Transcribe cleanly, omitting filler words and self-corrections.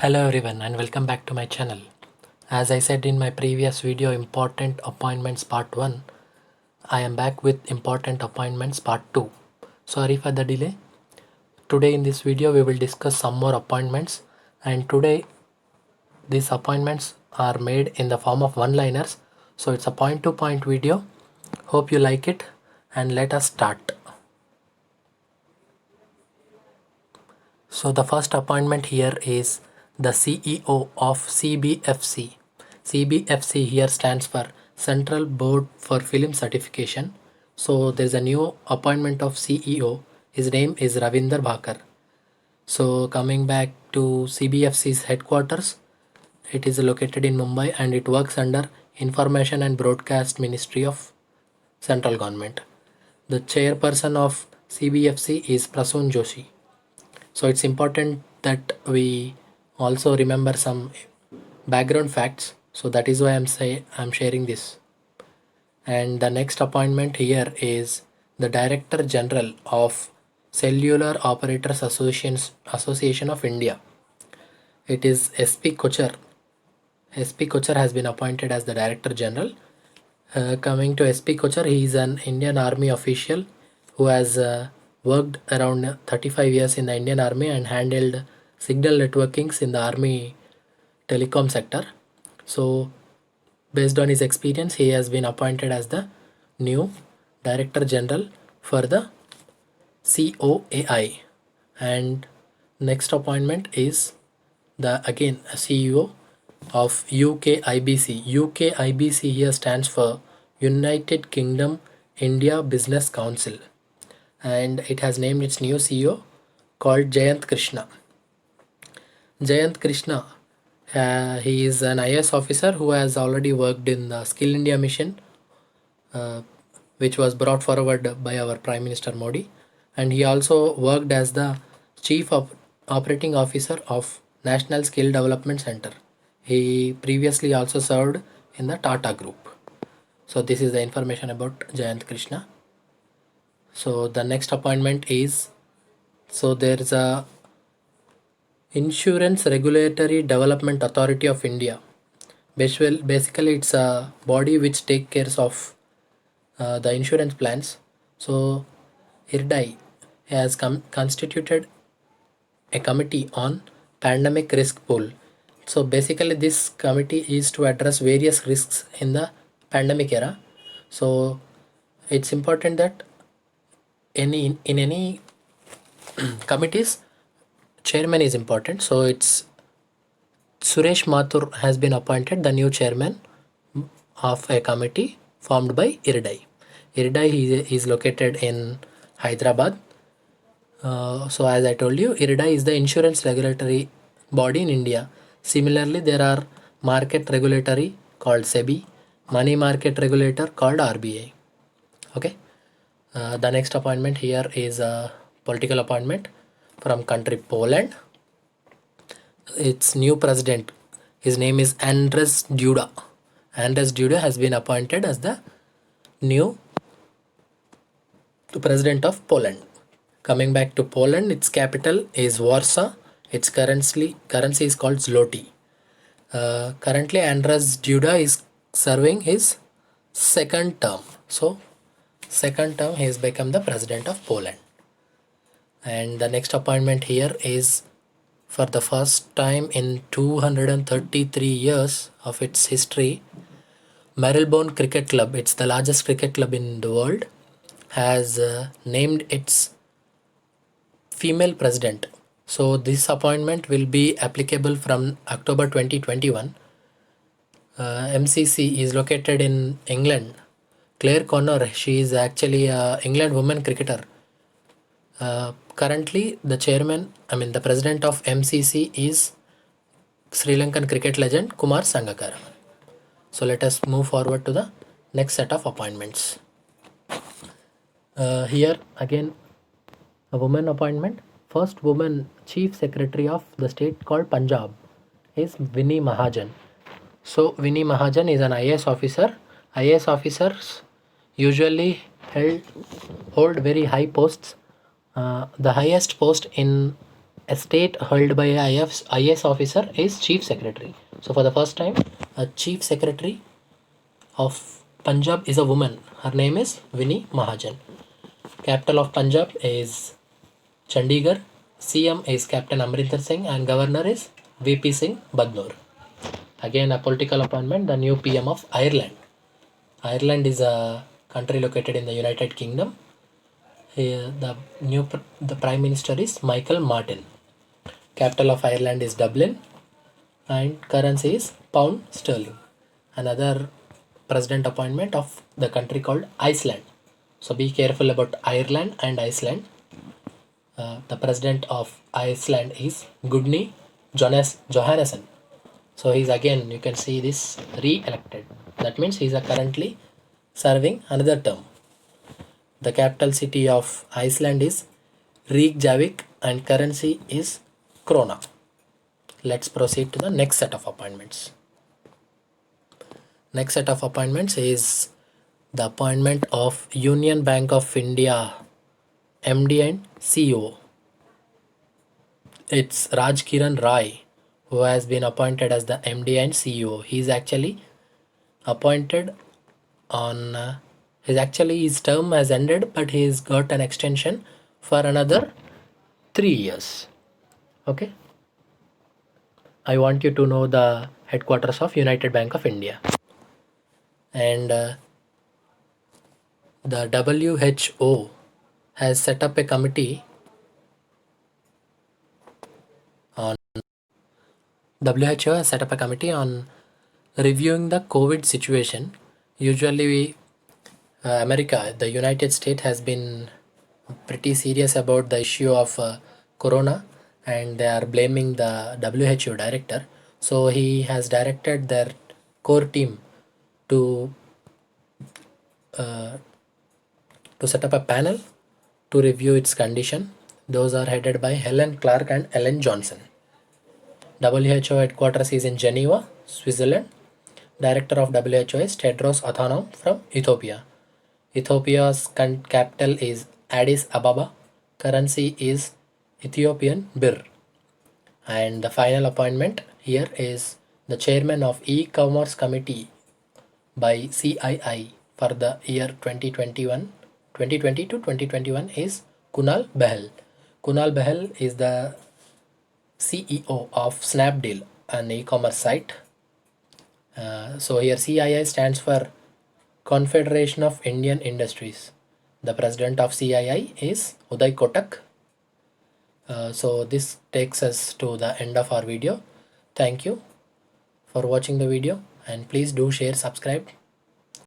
Hello everyone and welcome back to my channel. As I said in my previous video important appointments part 1, I am back with important appointments part 2. Sorry for the delay. Today in this video we will discuss some more appointments, and today these appointments are made in the form of one-liners. So it's a point to point video. Hope you like it and let us start. So the first appointment here is the CEO of CBFC. CBFC here stands for Central Board for Film Certification. So there's a new appointment of CEO. His name is Ravinder Bhakar. So coming back to CBFC's headquarters, it is located in Mumbai and it works under Information and Broadcast Ministry of Central Government. The chairperson of CBFC is Prasoon Joshi. So it's important that we also remember some background facts. So that is why I'm sharing this. And the next appointment here is the Director General of Cellular Operators Association of India. It is SP Kochar. SP Kochar has been appointed as the Director General. Coming to SP Kochar, he is an Indian Army official who has worked around 35 years in the Indian Army and handled signal networkings in the Army telecom sector. So, based on his experience, he has been appointed as the new Director General for the COAI. And next appointment is the again CEO of UKIBC. UKIBC here stands for United Kingdom India Business Council, and it has named its new CEO called Jayant Krishna. Jayant Krishna, he is an IS officer who has already worked in the Skill India mission, which was brought forward by our Prime Minister Modi, and he also worked as the Chief Operating Officer of National Skill Development Center. He previously also served in the Tata Group. So this is the information about Jayant Krishna. So the next appointment is, so there is a Insurance Regulatory Development Authority of India. Basically it's a body which takes care of the insurance plans. So IRDAI has constituted a committee on pandemic risk pool. So basically this committee is to address various risks in the pandemic era. So it's important that in any committees, chairman is important. So it's Suresh Mathur has been appointed the new chairman of a committee formed by IRDAI. IRDAI is located in Hyderabad. So as I told you, IRDAI is the insurance regulatory body in India. Similarly, there are market regulatory called SEBI, money market regulator called RBI. Okay. The next appointment here is a political appointment from country Poland. Its new president, his name is Andrzej Duda. Andrzej Duda has been appointed as the new president of Poland. Coming back to Poland, its capital is Warsaw. Its currency is called zloty. Currently, Andrzej Duda is serving his second term. So, second term he has become the president of Poland. And the next appointment here is, for the first time in 233 years of its history, Marylebone Cricket Club, it's the largest cricket club in the world, has named its female president. So this appointment will be applicable from October 2021. MCC is located in England. Claire Connor, she is actually a England woman cricketer. Currently, the president of MCC is Sri Lankan cricket legend Kumar Sangakkara. So let us move forward to the next set of appointments. Here again, a woman appointment. First woman chief secretary of the state called Punjab is Winnie Mahajan. So Winnie Mahajan is an IAS officer. IAS officers usually hold very high posts. The highest post in estate held by a IS officer is Chief Secretary. So for the first time, a Chief Secretary of Punjab is a woman. Her name is Winnie Mahajan. Capital of Punjab is Chandigarh. CM is Captain Amrinder Singh and Governor is VP Singh Badnoor. Again, a political appointment, the new PM of Ireland. Ireland is a country located in the United Kingdom. Here, the Prime Minister is Michael Martin. Capital of Ireland is Dublin and currency is pound sterling. Another president appointment of the country called Iceland. So be careful about Ireland and Iceland. The president of Iceland is Gudni Johannesson. So he's again, you can see this, re-elected. That means he's currently serving another term. The capital city of Iceland is Reykjavik and currency is krona. Let's proceed to the next set of appointments. Next set of appointments is the appointment of Union Bank of India MD and CEO. It's Raj Kiran Rai who has been appointed as the MD and CEO. He's actually appointed on his term has ended, but he's got an extension for another 3 years. Okay. I want you to know the headquarters of United Bank of India. And the WHO has set up a committee on WHO has set up a committee on reviewing the COVID situation. Usually, the United States has been pretty serious about the issue of corona, and they are blaming the WHO director. So he has directed their core team to set up a panel to review its condition. Those are headed by Helen Clark and Ellen Johnson. WHO headquarters is in Geneva, Switzerland. Director of WHO is Tedros Adhanom from Ethiopia. Ethiopia's capital is Addis Ababa. Currency is Ethiopian birr. And the final appointment here is the chairman of e-commerce committee by CII for the year 2020 to 2021 is Kunal Bahal. Kunal Bahal is the CEO of Snapdeal, an e-commerce site. So here CII stands for Confederation of Indian Industries. The president of CII is Uday Kotak. So this takes us to the end of our video. Thank you for watching the video, and please do share, subscribe